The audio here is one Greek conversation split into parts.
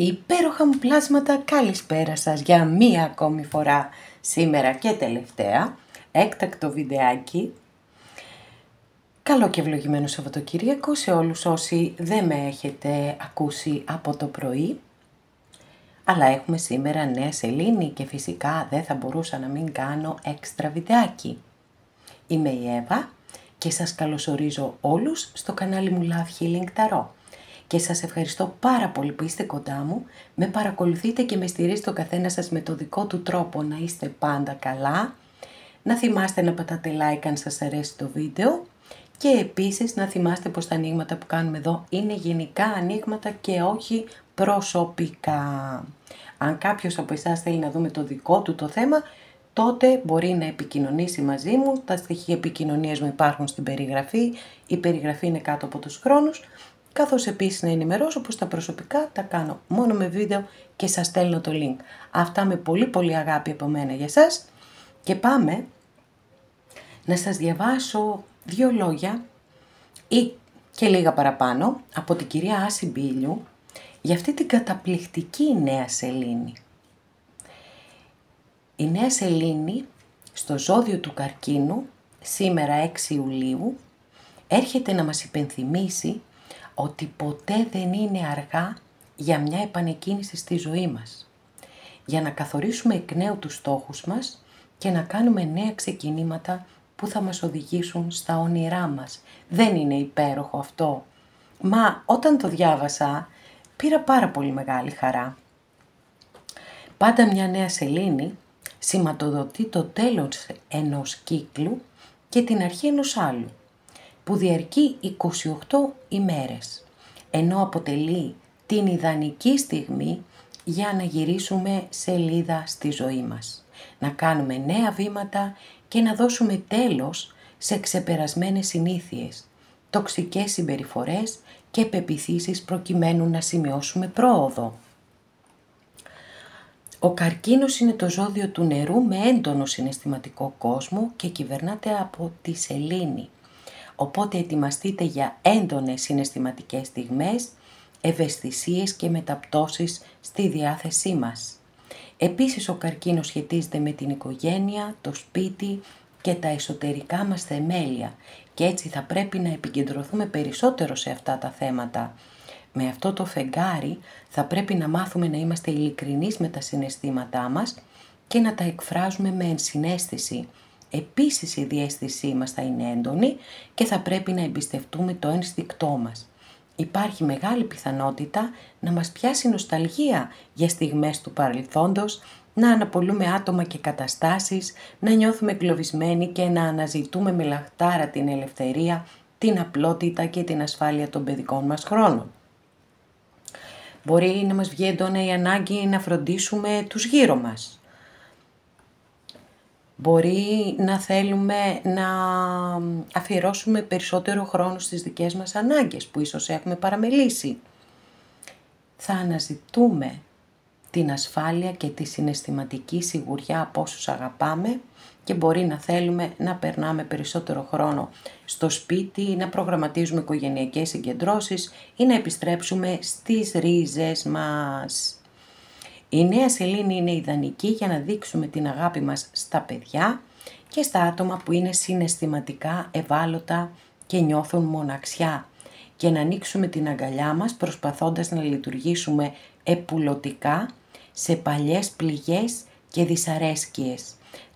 Υπέροχα μου πλάσματα, καλησπέρα σας για μία ακόμη φορά σήμερα και τελευταία, έκτακτο βιντεάκι. Καλό και ευλογημένο Σαββατοκύριακο σε όλους όσοι δεν με έχετε ακούσει από το πρωί. Αλλά έχουμε σήμερα νέα σελήνη και φυσικά δεν θα μπορούσα να μην κάνω έξτρα βιντεάκι. Είμαι η Εύα και σας καλωσορίζω όλους στο κανάλι μου Love Healing Tarot. Και σας ευχαριστώ πάρα πολύ που είστε κοντά μου, με παρακολουθείτε και με στηρίζετε ο καθένας σας με το δικό του τρόπο. Να είστε πάντα καλά, να θυμάστε να πατάτε like αν σας αρέσει το βίντεο και επίσης να θυμάστε πως τα ανοίγματα που κάνουμε εδώ είναι γενικά ανοίγματα και όχι προσωπικά. Αν κάποιος από εσάς θέλει να δούμε το δικό του το θέμα, τότε μπορεί να επικοινωνήσει μαζί μου. Τα στοιχεία επικοινωνίας μου υπάρχουν στην περιγραφή, η περιγραφή είναι κάτω από τους χρόνους. Καθώς επίσης να ενημερώσω πως τα προσωπικά τα κάνω μόνο με βίντεο και σας στέλνω το link. Αυτά με πολύ πολύ αγάπη από μένα για σας και πάμε να σας διαβάσω 2 λόγια ή και λίγα παραπάνω από την κυρία Άση Μπίλιου για αυτή την καταπληκτική νέα σελήνη. Η νέα σελήνη στο ζώδιο του Καρκίνου σήμερα 6 Ιουλίου έρχεται να μας υπενθυμίσει ότι ποτέ δεν είναι αργά για μια επανεκκίνηση στη ζωή μας. Για να καθορίσουμε εκ νέου τους στόχους μας και να κάνουμε νέα ξεκινήματα που θα μας οδηγήσουν στα όνειρά μας. Δεν είναι υπέροχο αυτό? Μα όταν το διάβασα πήρα πάρα πολύ μεγάλη χαρά. Πάντα μια νέα σελήνη σηματοδοτεί το τέλος ενός κύκλου και την αρχή ενός άλλου, που διαρκεί 28 ημέρες, ενώ αποτελεί την ιδανική στιγμή για να γυρίσουμε σελίδα στη ζωή μας, να κάνουμε νέα βήματα και να δώσουμε τέλος σε ξεπερασμένες συνήθειες, τοξικές συμπεριφορές και πεποιθήσεις προκειμένου να σημειώσουμε πρόοδο. Ο Καρκίνος είναι το ζώδιο του νερού με έντονο συναισθηματικό κόσμο και κυβερνάται από τη σελήνη. Οπότε ετοιμαστείτε για έντονες συναισθηματικές στιγμές, ευαισθησίες και μεταπτώσεις στη διάθεσή μας. Επίσης ο Καρκίνος σχετίζεται με την οικογένεια, το σπίτι και τα εσωτερικά μας θεμέλια και έτσι θα πρέπει να επικεντρωθούμε περισσότερο σε αυτά τα θέματα. Με αυτό το φεγγάρι θα πρέπει να μάθουμε να είμαστε ειλικρινείς με τα συναισθήματά μας και να τα εκφράζουμε με ενσυναίσθηση. Επίσης η διαίσθησή μας θα είναι έντονη και θα πρέπει να εμπιστευτούμε το ένστικτό μας. Υπάρχει μεγάλη πιθανότητα να μας πιάσει νοσταλγία για στιγμές του παρελθόντος, να αναπολούμε άτομα και καταστάσεις, να νιώθουμε εγκλωβισμένοι και να αναζητούμε με λαχτάρα την ελευθερία, την απλότητα και την ασφάλεια των παιδικών μας χρόνων. Μπορεί να μας βγει έντονα η ανάγκη να φροντίσουμε τους γύρω μας. Μπορεί να θέλουμε να αφιερώσουμε περισσότερο χρόνο στις δικές μας ανάγκες που ίσως έχουμε παραμελήσει. Θα αναζητούμε την ασφάλεια και τη συναισθηματική σιγουριά από όσους αγαπάμε και μπορεί να θέλουμε να περνάμε περισσότερο χρόνο στο σπίτι, να προγραμματίζουμε οικογενειακές συγκεντρώσεις ή να επιστρέψουμε στις ρίζες μας. Η νέα σελήνη είναι ιδανική για να δείξουμε την αγάπη μας στα παιδιά και στα άτομα που είναι συναισθηματικά ευάλωτα και νιώθουν μοναξιά και να ανοίξουμε την αγκαλιά μας προσπαθώντας να λειτουργήσουμε επουλωτικά σε παλιές πληγές και δυσαρέσκειες.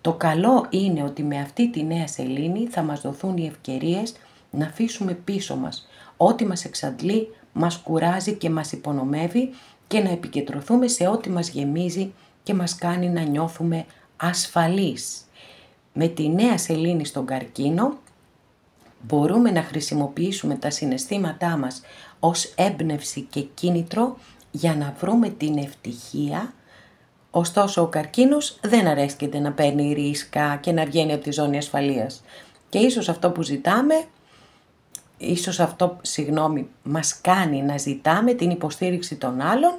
Το καλό είναι ότι με αυτή τη νέα σελήνη θα μας δοθούν οι ευκαιρίες να αφήσουμε πίσω μας ό,τι μας εξαντλεί, μας κουράζει και μας υπονομεύει και να επικεντρωθούμε σε ό,τι μας γεμίζει και μας κάνει να νιώθουμε ασφαλείς. Με τη νέα σελήνη στον Καρκίνο μπορούμε να χρησιμοποιήσουμε τα συναισθήματά μας ως έμπνευση και κίνητρο για να βρούμε την ευτυχία. Ωστόσο ο Καρκίνος δεν αρέσκεται να παίρνει ρίσκα και να βγαίνει από τη ζώνη ασφαλείας. Και ίσως αυτό που ζητάμε, μας κάνει να ζητάμε την υποστήριξη των άλλων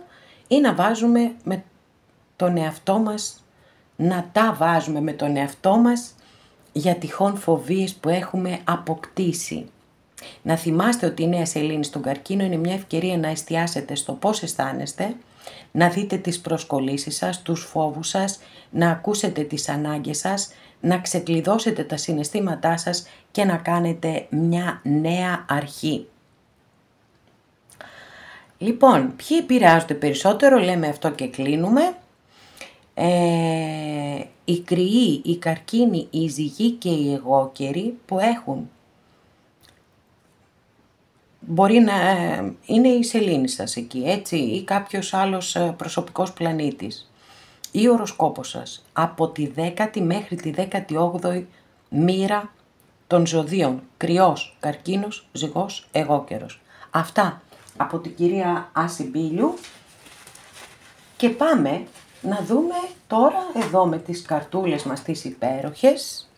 ή να βάζουμε με τον εαυτό μας, να τα βάζουμε με τον εαυτό μας για τυχόν φοβίες που έχουμε αποκτήσει. Να θυμάστε ότι η νέα σελήνη στον Καρκίνο είναι μια ευκαιρία να εστιάσετε στο πώς αισθάνεστε, να δείτε τις προσκολήσεις σας, τους φόβους σας, να ακούσετε τις ανάγκες σας, να ξεκλειδώσετε τα συναισθήματά σας και να κάνετε μια νέα αρχή. Λοιπόν, ποιοι επηρεάζονται περισσότερο, λέμε αυτό και κλείνουμε. Οι κρυοί, οι καρκίνοι, οι ζυγοί και οι αιγόκεροι που έχουν. Μπορεί να είναι η σελήνη σας εκεί, έτσι, ή κάποιος άλλος προσωπικός πλανήτης. Ή οροσκόπος σας, από τη 10η μέχρι τη 18η μοίρα των ζωδίων. Κρυός, καρκίνος, ζυγός, αιγόκερος. Αυτά από την κυρία Άση Μπίλιου. Και πάμε να δούμε τώρα εδώ με τις καρτούλες μας τις υπέροχες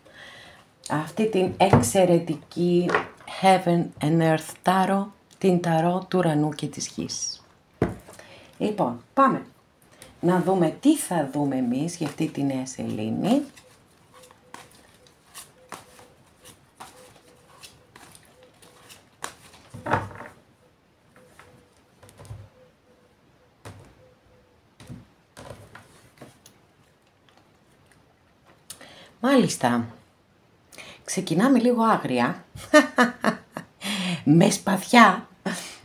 αυτή την εξαιρετική Heaven and Earth Tarot, την ταρό του ουρανού και της γης. Λοιπόν, πάμε να δούμε τι θα δούμε εμείς για αυτή τη νέα σελήνη. Μάλιστα, ξεκινάμε λίγο άγρια, με σπαθιά,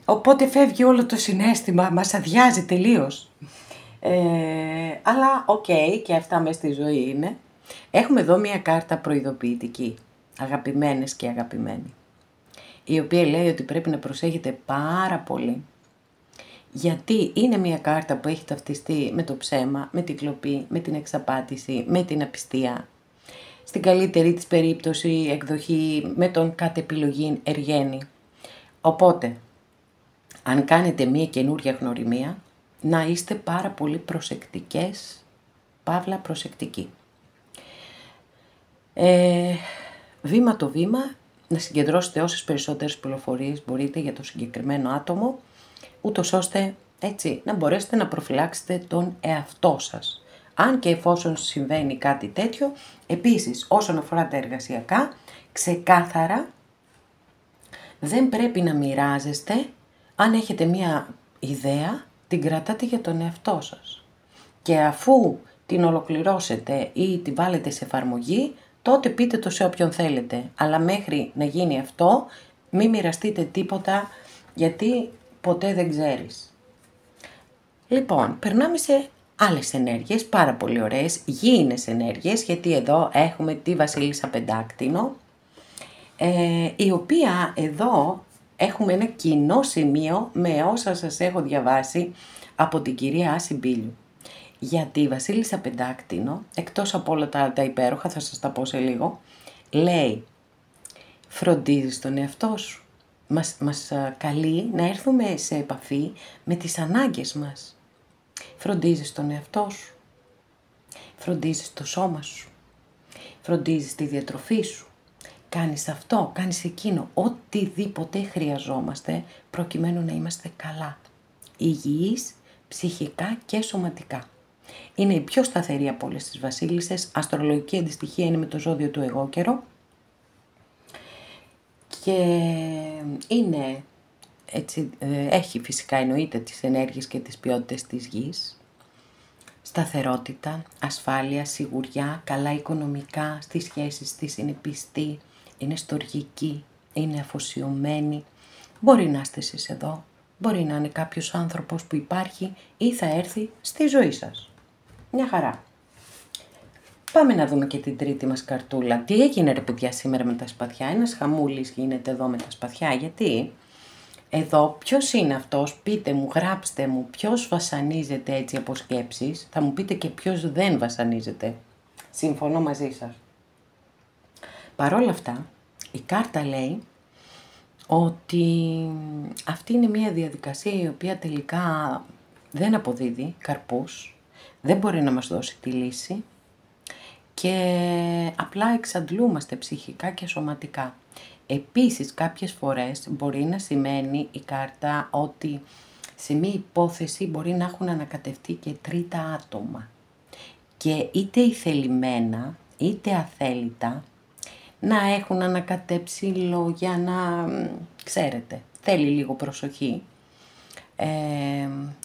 οπότε φεύγει όλο το συναίσθημα, μας αδειάζει τελείως. Αλλά οκ, και αυτά μες στη ζωή είναι. Έχουμε εδώ μια κάρτα προειδοποιητική, αγαπημένες και αγαπημένοι, η οποία λέει ότι πρέπει να προσέχετε πάρα πολύ. Γιατί είναι μια κάρτα που έχει ταυτιστεί με το ψέμα, με την κλοπή, με την εξαπάτηση, με την απιστία. Στην καλύτερη της περίπτωση εκδοχή με τον κατ' επιλογή εργένη. Οπότε, αν κάνετε μία καινούρια γνωριμία, να είστε πάρα πολύ προσεκτικές, παύλα προσεκτικοί. Βήμα το βήμα, να συγκεντρώσετε όσες περισσότερες πληροφορίες μπορείτε για το συγκεκριμένο άτομο, ούτως ώστε έτσι να μπορέσετε να προφυλάξετε τον εαυτό σας. Αν και εφόσον συμβαίνει κάτι τέτοιο, επίσης όσον αφορά τα εργασιακά, ξεκάθαρα δεν πρέπει να μοιράζεστε, αν έχετε μία ιδέα, την κρατάτε για τον εαυτό σας. Και αφού την ολοκληρώσετε ή την βάλετε σε εφαρμογή, τότε πείτε το σε όποιον θέλετε. Αλλά μέχρι να γίνει αυτό, μην μοιραστείτε τίποτα, γιατί ποτέ δεν ξέρεις. Λοιπόν, περνάμε σε άλλες ενέργειες, πάρα πολύ ωραίες, γήινες ενέργειες, γιατί εδώ έχουμε τη Βασίλισσα Πεντάκτηνο, η οποία εδώ έχουμε ένα κοινό σημείο με όσα σας έχω διαβάσει από την κυρία Άση Μπίλιου. Γιατί η Βασίλισσα Πεντάκτηνο, εκτός από όλα τα υπέροχα, θα σας τα πω σε λίγο, λέει φροντίζεις τον εαυτό σου. Μας καλεί να έρθουμε σε επαφή με τις ανάγκες μας. Φροντίζεις τον εαυτό σου, φροντίζεις το σώμα σου, φροντίζεις τη διατροφή σου, κάνεις αυτό, κάνεις εκείνο, οτιδήποτε χρειαζόμαστε προκειμένου να είμαστε καλά, υγιείς, ψυχικά και σωματικά. Είναι η πιο σταθερή από όλες τις βασίλισσες, αστρολογική αντιστοιχεία είναι με το ζώδιο του Αιγόκερο και είναι... Έτσι, έχει φυσικά εννοείται τις ενέργειες και τις ποιότητες της γης, σταθερότητα, ασφάλεια, σιγουριά, καλά οικονομικά, στις σχέσεις της είναι πιστή, είναι στοργική, είναι αφοσιωμένη. Μπορεί να είστε εσείς εδώ, μπορεί να είναι κάποιος άνθρωπος που υπάρχει ή θα έρθει στη ζωή σας. Μια χαρά. Πάμε να δούμε και την τρίτη μας καρτούλα. Τι έγινε ρε παιδιά σήμερα με τα σπαθιά, ένας χαμούλης γίνεται εδώ με τα σπαθιά, γιατί... Εδώ ποιος είναι αυτός, πείτε μου, γράψτε μου, ποιος βασανίζεται έτσι από σκέψεις, θα μου πείτε και ποιος δεν βασανίζεται. Συμφωνώ μαζί σας. Παρ' όλα αυτά, η κάρτα λέει ότι αυτή είναι μια διαδικασία η οποία τελικά δεν αποδίδει καρπούς, δεν μπορεί να μας δώσει τη λύση και απλά εξαντλούμαστε ψυχικά και σωματικά. Επίσης κάποιες φορές μπορεί να σημαίνει η κάρτα ότι σε μία υπόθεση μπορεί να έχουν ανακατευτεί και τρίτα άτομα και είτε ηθελημένα είτε αθέλητα να έχουν ανακατέψει λόγια, να ξέρετε, θέλει λίγο προσοχή.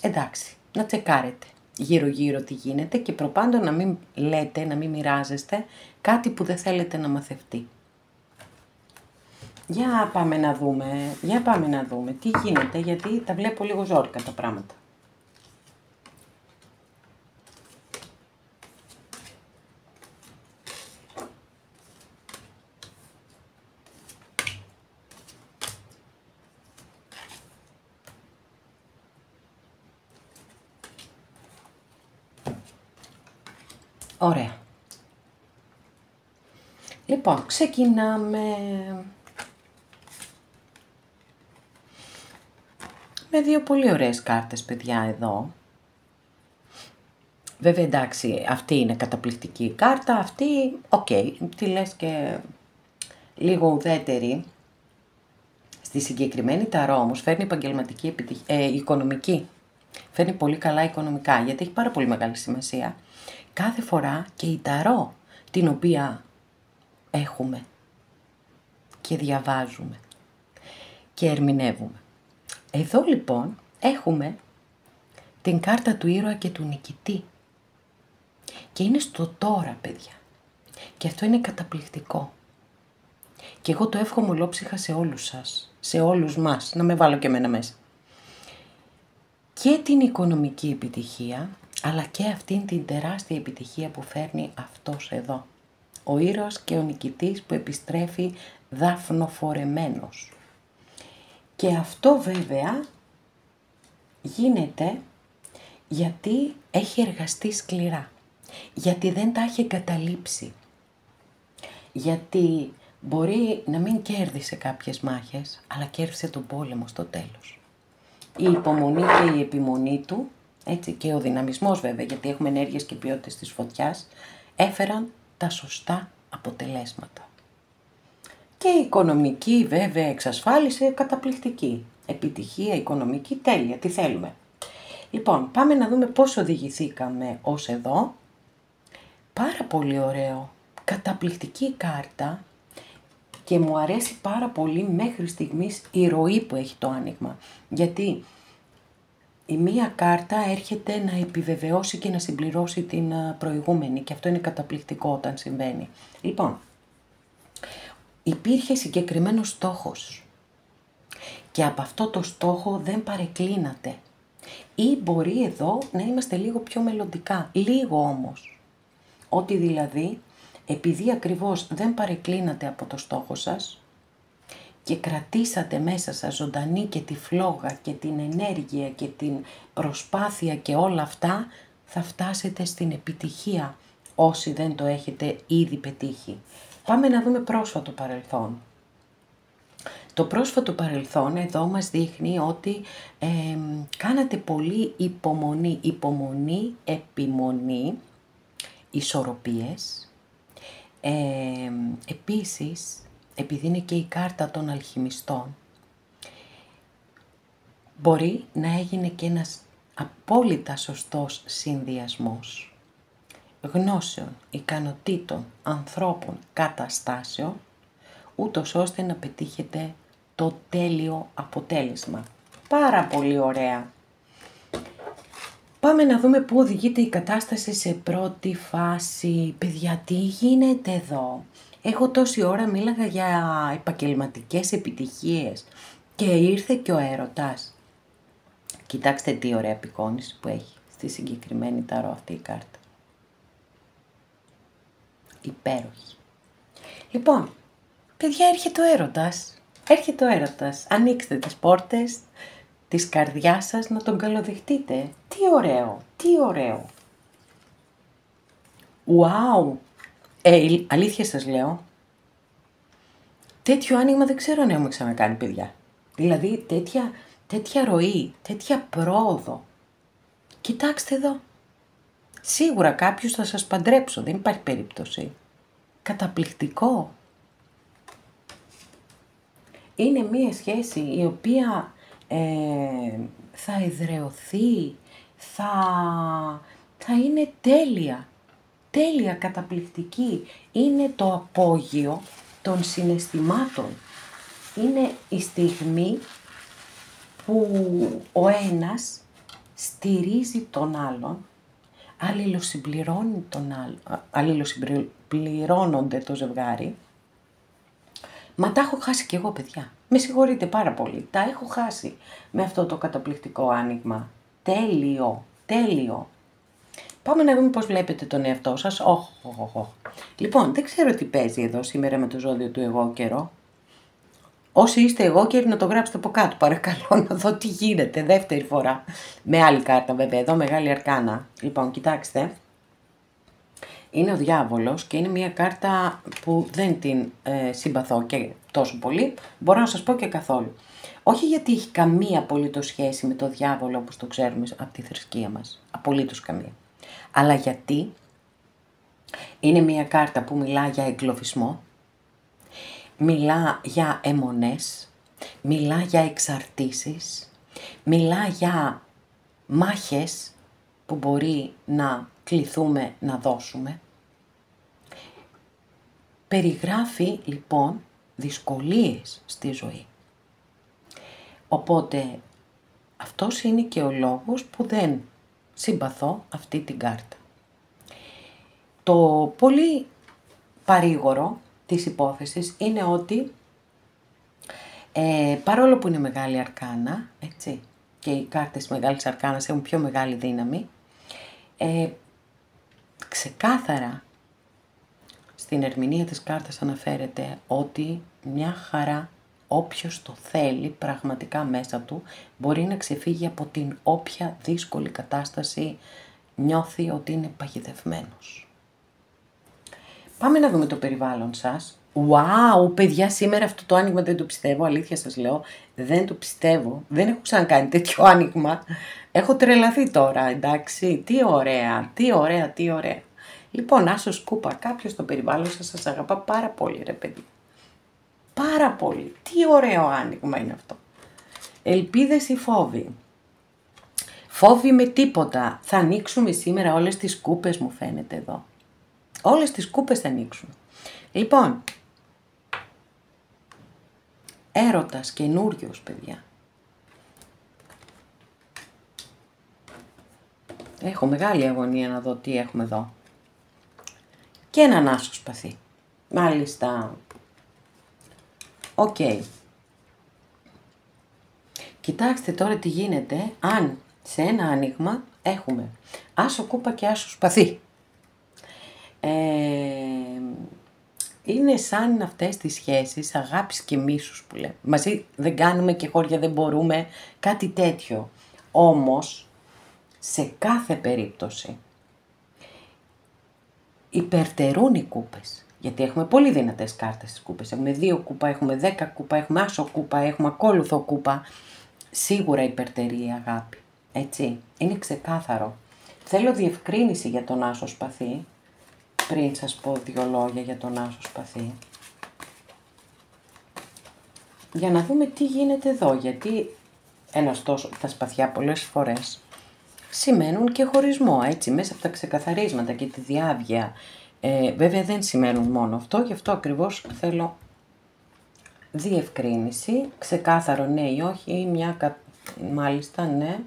Εντάξει, να τσεκάρετε γύρω-γύρω τι γίνεται και προπάντων να μην λέτε, να μην μοιράζεστε κάτι που δεν θέλετε να μαθευτεί. Για πάμε να δούμε τι γίνεται, γιατί τα βλέπω λίγο ζόρικα τα πράγματα. Ωραία. Λοιπόν, ξεκινάμε με δύο πολύ ωραίες κάρτες, παιδιά, εδώ. Βέβαια, εντάξει, αυτή είναι καταπληκτική κάρτα, αυτή, τη λες και λίγο ουδέτερη. Στη συγκεκριμένη ταρό όμως φέρνει επαγγελματική οικονομική. Φέρνει πολύ καλά οικονομικά, γιατί έχει πάρα πολύ μεγάλη σημασία. Κάθε φορά και η ταρό την οποία έχουμε και διαβάζουμε και ερμηνεύουμε. Εδώ λοιπόν έχουμε την κάρτα του ήρωα και του νικητή. Και είναι στο τώρα, παιδιά. Και αυτό είναι καταπληκτικό. Και εγώ το εύχομαι ολόψυχα σε όλους σας, σε όλους μας, να με βάλω και εμένα μέσα. Και την οικονομική επιτυχία, αλλά και αυτήν την τεράστια επιτυχία που φέρνει αυτός εδώ. Ο ήρωας και ο νικητής που επιστρέφει δάφνοφορεμένος. Και αυτό βέβαια γίνεται γιατί έχει εργαστεί σκληρά. Γιατί δεν τα έχει εγκαταλείψει. Γιατί μπορεί να μην κέρδισε κάποιες μάχες, αλλά κέρδισε τον πόλεμο στο τέλος. Η υπομονή και η επιμονή του, έτσι, και ο δυναμισμός βέβαια, γιατί έχουμε ενέργειες και ποιότητες της φωτιάς, έφεραν τα σωστά αποτελέσματα. Και η οικονομική βέβαια εξασφάλισε καταπληκτική. Επιτυχία οικονομική, τέλεια, τι θέλουμε. Λοιπόν, πάμε να δούμε πώς οδηγηθήκαμε ως εδώ. Πάρα πολύ ωραίο, καταπληκτική κάρτα και μου αρέσει πάρα πολύ μέχρι στιγμής η ροή που έχει το άνοιγμα. Γιατί η μία κάρτα έρχεται να επιβεβαιώσει και να συμπληρώσει την προηγούμενη και αυτό είναι καταπληκτικό όταν συμβαίνει. Λοιπόν, υπήρχε συγκεκριμένος στόχος και από αυτό το στόχο δεν παρεκκλίνατε. Ή μπορεί εδώ να είμαστε λίγο πιο μελλοντικά, λίγο όμως. Ότι δηλαδή, επειδή ακριβώς δεν παρεκκλίνατε από το στόχο σας και κρατήσατε μέσα σας ζωντανή και τη φλόγα και την ενέργεια και την προσπάθεια και όλα αυτά, θα φτάσετε στην επιτυχία όσοι δεν το έχετε ήδη πετύχει. Πάμε να δούμε πρόσφατο παρελθόν. Το πρόσφατο παρελθόν εδώ μας δείχνει ότι κάνατε πολύ υπομονή, επιμονή, ισορροπίες. Επίσης, επειδή είναι και η κάρτα των αλχημιστών, μπορεί να έγινε και ένας απόλυτα σωστός συνδυασμός γνώσεων, ικανοτήτων, ανθρώπων, καταστάσεων, ούτως ώστε να πετύχετε το τέλειο αποτέλεσμα. Πάρα πολύ ωραία. Πάμε να δούμε πού οδηγείται η κατάσταση σε πρώτη φάση. Παιδιά, τι γίνεται εδώ? Εγώ τόση ώρα μίλαγα για επαγγελματικές επιτυχίες και ήρθε και ο έρωτας. Κοιτάξτε τι ωραία απεικόνηση που έχει στη συγκεκριμένη ταρό αυτή η κάρτα. Υπέροχη. Λοιπόν, παιδιά, έρχεται ο έρωτας. Έρχεται ο έρωτας. Ανοίξτε τις πόρτες της καρδιάς σας να τον καλοδεχτείτε. Τι ωραίο, τι ωραίο. Wow. Αλήθεια σας λέω. Τέτοιο άνοιγμα δεν ξέρω αν έχουμε ξανακάνει, παιδιά. Δηλαδή τέτοια ροή, τέτοια πρόοδο. Κοιτάξτε εδώ. Σίγουρα κάποιους θα σας παντρέψω, δεν υπάρχει περίπτωση. Καταπληκτικό. Είναι μία σχέση η οποία θα εδραιωθεί, θα είναι τέλεια. Τέλεια, καταπληκτική. Είναι το απόγειο των συναισθημάτων. Είναι η στιγμή που ο ένας στηρίζει τον άλλον, αλληλοσυμπληρώνει τον άλλον, αλληλοσυμπληρώνονται το ζευγάρι. Μα τα έχω χάσει κι εγώ, παιδιά. Με συγχωρείτε πάρα πολύ. Τα έχω χάσει με αυτό το καταπληκτικό άνοιγμα. Τέλειο, τέλειο. Πάμε να δούμε πώς βλέπετε τον εαυτό σας. Λοιπόν, δεν ξέρω τι παίζει εδώ σήμερα με το ζώδιο του εγώ καιρό. Όσοι είστε εγώ καιροί να το γράψετε από κάτω, παρακαλώ, να δω τι γίνεται δεύτερη φορά. Με άλλη κάρτα βέβαια, εδώ μεγάλη αρκάνα. Λοιπόν, κοιτάξτε. Είναι ο διάβολος και είναι μια κάρτα που δεν την συμπαθώ και τόσο πολύ, μπορώ να σας πω και καθόλου. Όχι γιατί έχει καμία απολύτως σχέση με το διάβολο όπως το ξέρουμε από τη θρησκεία μας, απολύτως καμία. Αλλά γιατί είναι μια κάρτα που μιλά για εγκλωβισμό, μιλά για αιμονές, μιλά για εξαρτήσεις, μιλά για μάχες που μπορεί να κληθούμε να δώσουμε. Περιγράφει λοιπόν δυσκολίες στη ζωή. Οπότε αυτός είναι και ο λόγος που δεν συμπαθώ αυτή την κάρτα. Το πολύ παρήγορο της υπόθεσης είναι ότι παρόλο που είναι μεγάλη αρκάνα, έτσι, και οι κάρτες μεγάλης αρκάνας έχουν πιο μεγάλη δύναμη, ξεκάθαρα στην ερμηνεία της κάρτας αναφέρεται ότι μια χαρά όποιος το θέλει πραγματικά μέσα του μπορεί να ξεφύγει από την όποια δύσκολη κατάσταση νιώθει ότι είναι παγιδευμένος. Πάμε να δούμε το περιβάλλον σας. Wow, παιδιά, σήμερα αυτό το άνοιγμα δεν το πιστεύω, αλήθεια σας λέω, δεν το πιστεύω, δεν έχω ξανακάνει τέτοιο άνοιγμα, έχω τρελαθεί τώρα, εντάξει, τι ωραία, τι ωραία, τι ωραία. Λοιπόν, άσος κούπα, κάποιος στο περιβάλλον σας αγαπά πάρα πολύ, ρε παιδί. Πάρα πολύ, τι ωραίο άνοιγμα είναι αυτό. Ελπίδες ή φόβοι. Φόβοι με τίποτα, θα ανοίξουμε σήμερα όλες τις κούπες μου φαίνεται εδώ. Όλες τις κούπες θα ανοίξουν. Λοιπόν, έρωτας καινούριος, παιδιά. Έχω μεγάλη αγωνία να δω τι έχουμε εδώ. Και έναν άσο σπαθί. Μάλιστα. Οκ. Κοιτάξτε τώρα τι γίνεται αν σε ένα άνοιγμα έχουμε άσο κούπα και άσο σπαθί. Είναι σαν αυτές τις σχέσεις αγάπης και μίσους που λέμε. Μαζί δεν κάνουμε και χώρια δεν μπορούμε, κάτι τέτοιο. Όμως, σε κάθε περίπτωση, υπερτερούν οι κούπες. Γιατί έχουμε πολύ δυνατές κάρτες στις κούπες. Έχουμε 2 κούπα, έχουμε 10 κούπα, έχουμε άσο κούπα, έχουμε ακόλουθο κούπα. Σίγουρα υπερτερεί η αγάπη. Έτσι, είναι ξεκάθαρο. Θέλω διευκρίνηση για τον άσο σπαθί. Πριν σας πω 2 λόγια για τον άσο σπαθί. Για να δούμε τι γίνεται εδώ, γιατί τα σπαθιά πολλές φορές σημαίνουν και χωρισμό, έτσι, μέσα από τα ξεκαθαρίσματα και τη διάβγεια. Βέβαια δεν σημαίνουν μόνο αυτό, γι' αυτό ακριβώς θέλω διευκρίνηση, ξεκάθαρο ναι ή όχι, μάλιστα ναι.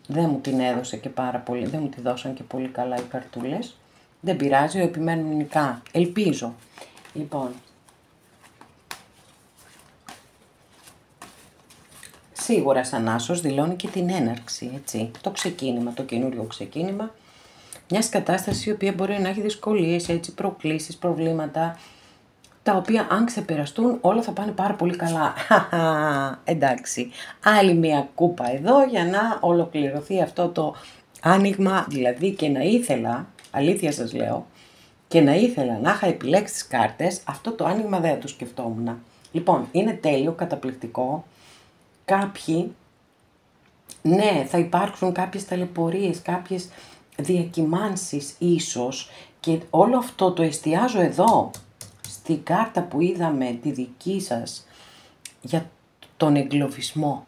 Δεν μου την έδωσε και πάρα πολύ, δεν μου τη δώσαν και πολύ καλά οι καρτούλες. Δεν πειράζει, επιμένουν νικά. Ελπίζω. Λοιπόν, σίγουρα σαν άσος δηλώνει και την έναρξη, έτσι. Το ξεκίνημα, το καινούριο ξεκίνημα. Μιας κατάστασης η οποία μπορεί να έχει δυσκολίες, έτσι, προκλήσεις, προβλήματα, τα οποία αν ξεπεραστούν όλα θα πάνε πάρα πολύ καλά. Εντάξει, άλλη μια κούπα εδώ για να ολοκληρωθεί αυτό το άνοιγμα, δηλαδή και να ήθελα, αλήθεια σας λέω, και να ήθελα να είχα επιλέξει τις κάρτες, αυτό το άνοιγμα δεν το σκεφτόμουν. Λοιπόν, είναι τέλειο, καταπληκτικό. Κάποιοι, ναι, θα υπάρξουν κάποιες ταλαιπωρίες, κάποιες διακυμάνσεις ίσως και όλο αυτό το εστιάζω εδώ, στην κάρτα που είδαμε τη δική σας για τον εγκλωβισμό.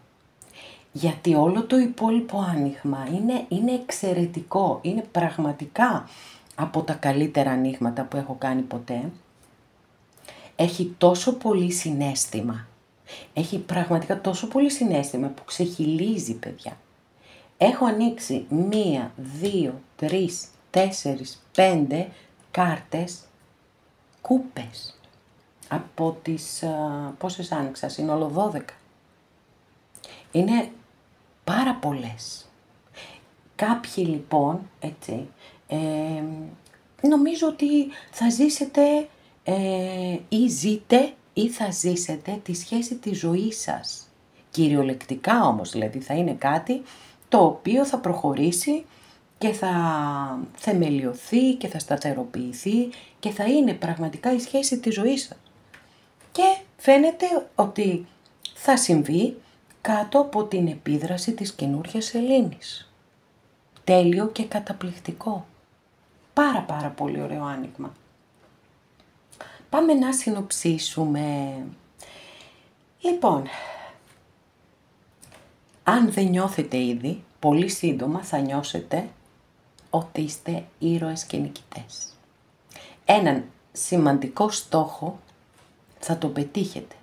Γιατί όλο το υπόλοιπο άνοιγμα είναι εξαιρετικό, είναι πραγματικά από τα καλύτερα ανοίγματα που έχω κάνει ποτέ. Έχει τόσο πολύ συναίσθημα, Έχει πραγματικά τόσο πολύ συναίσθημα που ξεχυλίζει, παιδιά. Έχω ανοίξει 1, 2, 3, 4, 5 κάρτες, κούπες. Από τις, πόσες άνοιξα, σύνολο 12. Είναι πάρα πολλές. Κάποιοι λοιπόν, έτσι, νομίζω ότι θα ζήσετε ή ζείτε ή θα ζήσετε τη σχέση της ζωής σας. Κυριολεκτικά όμως, δηλαδή θα είναι κάτι το οποίο θα προχωρήσει και θα θεμελιωθεί και θα σταθεροποιηθεί και θα είναι πραγματικά η σχέση της ζωής σας. Και φαίνεται ότι θα συμβεί κάτω από την επίδραση της καινούργιας σελήνης. Τέλειο και καταπληκτικό. Πάρα πολύ ωραίο άνοιγμα. Πάμε να συνοψίσουμε. Λοιπόν, αν δεν νιώθετε ήδη, πολύ σύντομα θα νιώσετε ότι είστε ήρωες και νικητές. Έναν σημαντικό στόχο θα το πετύχετε.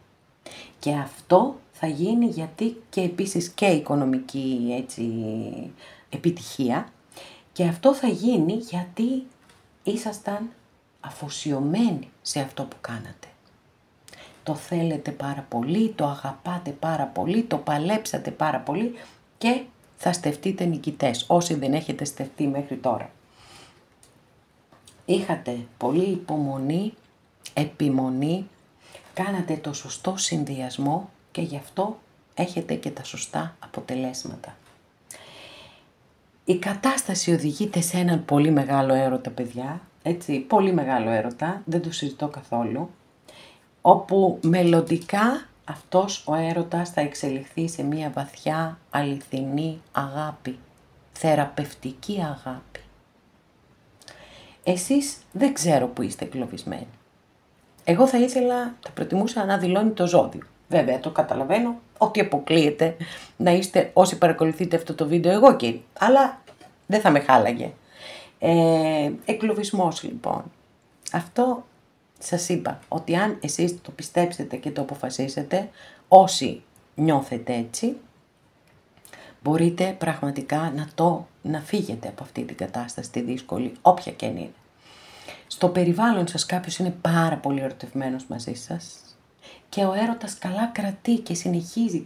Και αυτό θα γίνει γιατί και επίσης και οικονομική επιτυχία. Και αυτό θα γίνει γιατί ήσασταν αφοσιωμένοι σε αυτό που κάνατε. Το θέλετε πάρα πολύ, το αγαπάτε πάρα πολύ, το παλέψατε πάρα πολύ και θα στεφτείτε νικητές, όσοι δεν έχετε στεφτεί μέχρι τώρα. Είχατε πολύ υπομονή, επιμονή, κάνατε το σωστό συνδυασμό και γι' αυτό έχετε και τα σωστά αποτελέσματα. Η κατάσταση οδηγείται σε έναν πολύ μεγάλο έρωτα, παιδιά, έτσι, πολύ μεγάλο έρωτα, δεν το συζητώ καθόλου, όπου μελλοντικά αυτός ο έρωτας θα εξελιχθεί σε μια βαθιά, αληθινή αγάπη, θεραπευτική αγάπη. Εσείς δεν ξέρω που είστε εγκλωβισμένοι. Εγώ θα προτιμούσα να δηλώνει το ζώδιο. Βέβαια, το καταλαβαίνω ότι αποκλείεται να είστε όσοι παρακολουθείτε αυτό το βίντεο εγώ κύριε, αλλά δεν θα με χάλαγε. Εγκλωβισμός λοιπόν. Αυτό σας είπα ότι αν εσείς το πιστέψετε και το αποφασίσετε, όσοι νιώθετε έτσι, μπορείτε πραγματικά να φύγετε από αυτή την κατάσταση τη δύσκολη, όποια και αν είναι. Στο περιβάλλον σας κάποιος είναι πάρα πολύ ερωτευμένος μαζί σας και ο έρωτας καλά κρατεί και συνεχίζει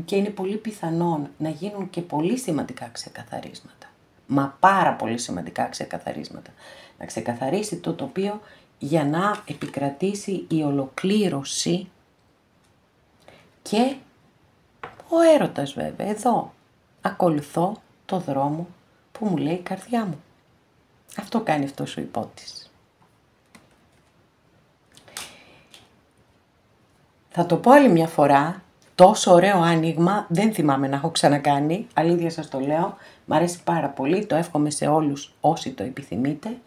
και είναι πολύ πιθανόν να γίνουν και πολύ σημαντικά ξεκαθαρίσματα. Μα πάρα πολύ σημαντικά ξεκαθαρίσματα. Να ξεκαθαρίσει το τοπίο για να επικρατήσει η ολοκλήρωση και ο έρωτας βέβαια. Εδώ ακολουθώ το δρόμο που μου λέει η καρδιά μου. Αυτό κάνει αυτός ο υπότης. Θα το πω άλλη μια φορά, τόσο ωραίο άνοιγμα δεν θυμάμαι να έχω ξανακάνει, αλήθεια σας το λέω, μ' αρέσει πάρα πολύ, το εύχομαι σε όλους όσοι το επιθυμείτε,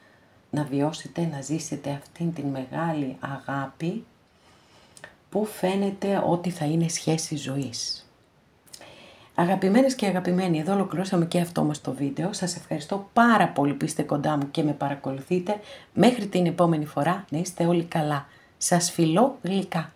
να βιώσετε, να ζήσετε αυτήν την μεγάλη αγάπη που φαίνεται ότι θα είναι σχέση ζωής. Αγαπημένες και αγαπημένοι, εδώ ολοκληρώσαμε και αυτό μας το βίντεο. Σας ευχαριστώ πάρα πολύ που είστε κοντά μου και με παρακολουθείτε. Μέχρι την επόμενη φορά να είστε όλοι καλά. Σας φιλώ γλυκά.